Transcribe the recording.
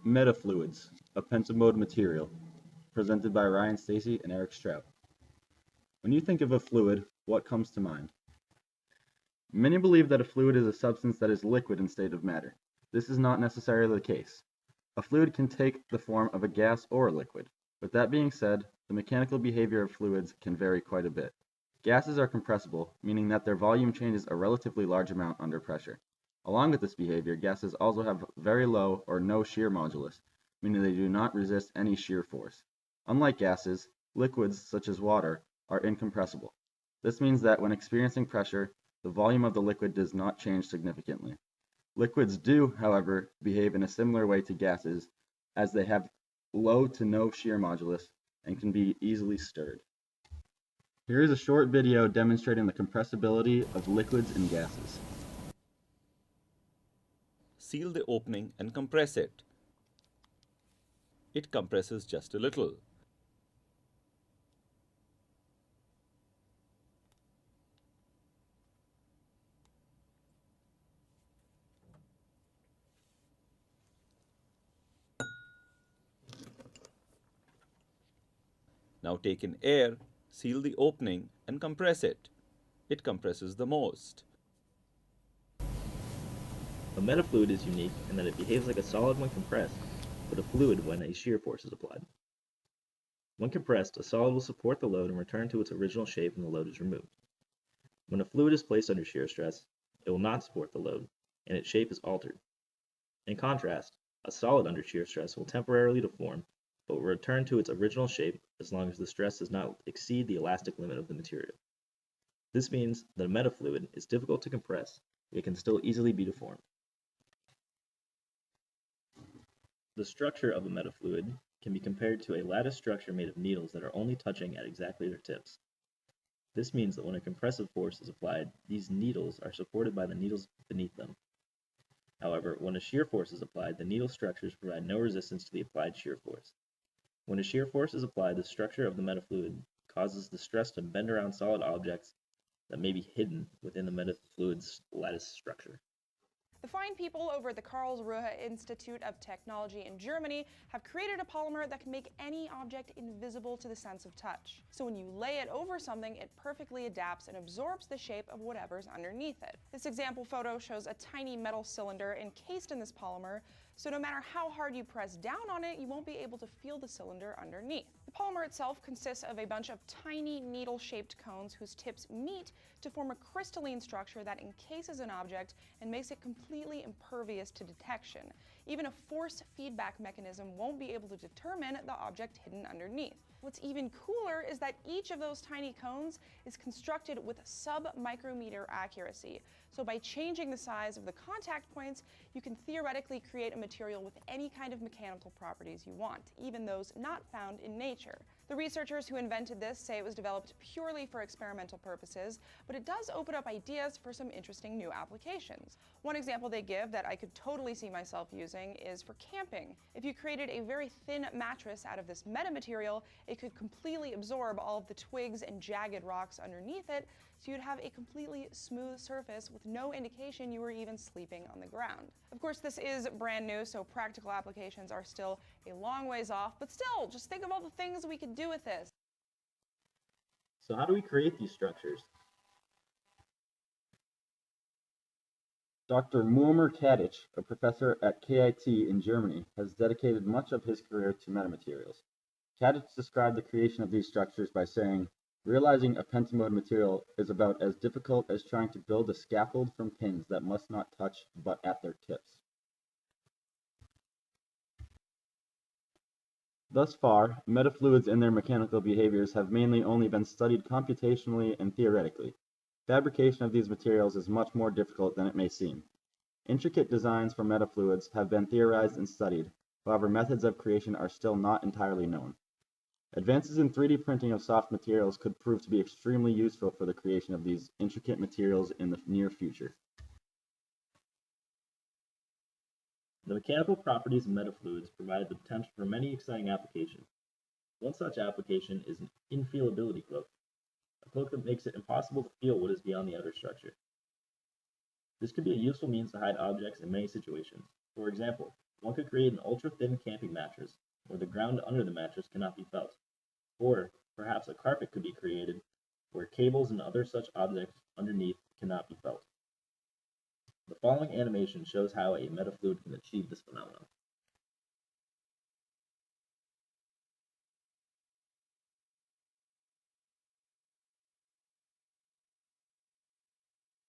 Metafluids, a pentamode material, presented by Ryan Stacy and Eric Strout. When you think of a fluid, what comes to mind? Many believe that a fluid is a substance that is liquid in state of matter. This is not necessarily the case. A fluid can take the form of a gas or a liquid. With that being said, the mechanical behavior of fluids can vary quite a bit. Gases are compressible, meaning that their volume changes a relatively large amount under pressure. Along with this behavior, gases also have very low or no shear modulus, meaning they do not resist any shear force. Unlike gases, liquids, such as water, are incompressible. This means that when experiencing pressure, the volume of the liquid does not change significantly. Liquids do, however, behave in a similar way to gases, as they have low to no shear modulus and can be easily stirred. Here is a short video demonstrating the compressibility of liquids and gases. Seal the opening and compress it. It compresses just a little. Now take in air, seal the opening and compress it. It compresses the most. A metafluid is unique in that it behaves like a solid when compressed, but a fluid when a shear force is applied. When compressed, a solid will support the load and return to its original shape when the load is removed. When a fluid is placed under shear stress, it will not support the load, and its shape is altered. In contrast, a solid under shear stress will temporarily deform, but will return to its original shape as long as the stress does not exceed the elastic limit of the material. This means that a metafluid is difficult to compress, yet can still easily be deformed. The structure of a metafluid can be compared to a lattice structure made of needles that are only touching at exactly their tips. This means that when a compressive force is applied, these needles are supported by the needles beneath them. However, when a shear force is applied, the needle structures provide no resistance to the applied shear force. When a shear force is applied, the structure of the metafluid causes the stress to bend around solid objects that may be hidden within the metafluid's lattice structure. The fine people over at the Karlsruhe Institute of Technology in Germany have created a polymer that can make any object invisible to the sense of touch. So when you lay it over something, it perfectly adapts and absorbs the shape of whatever's underneath it. This example photo shows a tiny metal cylinder encased in this polymer, so no matter how hard you press down on it, you won't be able to feel the cylinder underneath. The polymer itself consists of a bunch of tiny needle-shaped cones whose tips meet to form a crystalline structure that encases an object and makes it completely impervious to detection. Even a force feedback mechanism won't be able to determine the object hidden underneath. What's even cooler is that each of those tiny cones is constructed with sub-micrometer accuracy. So by changing the size of the contact points, you can theoretically create a material with any kind of mechanical properties you want, even those not found in nature. The researchers who invented this say it was developed purely for experimental purposes, but it does open up ideas for some interesting new applications. One example they give that I could totally see myself using is for camping. If you created a very thin mattress out of this metamaterial, it could completely absorb all of the twigs and jagged rocks underneath it, so you'd have a completely smooth surface with no indication you were even sleeping on the ground. Of course, this is brand new, so practical applications are still a long ways off, but still, just think of all the things we could do with this. So how do we create these structures? Dr. Muammar Kadich, a professor at KIT in Germany, has dedicated much of his career to metamaterials. Kadich described the creation of these structures by saying, "Realizing a pentamode material is about as difficult as trying to build a scaffold from pins that must not touch but at their tips." Thus far, metafluids and their mechanical behaviors have mainly only been studied computationally and theoretically. Fabrication of these materials is much more difficult than it may seem. Intricate designs for metafluids have been theorized and studied, however methods of creation are still not entirely known. Advances in 3D printing of soft materials could prove to be extremely useful for the creation of these intricate materials in the near future. The mechanical properties of metafluids provide the potential for many exciting applications. One such application is an infeasibility cloak, a cloak that makes it impossible to feel what is beyond the outer structure. This could be a useful means to hide objects in many situations. For example, One could create an ultra-thin camping mattress, where the ground under the mattress cannot be felt. Or, perhaps a carpet could be created, where cables and other such objects underneath cannot be felt. The following animation shows how a metafluid can achieve this phenomenon.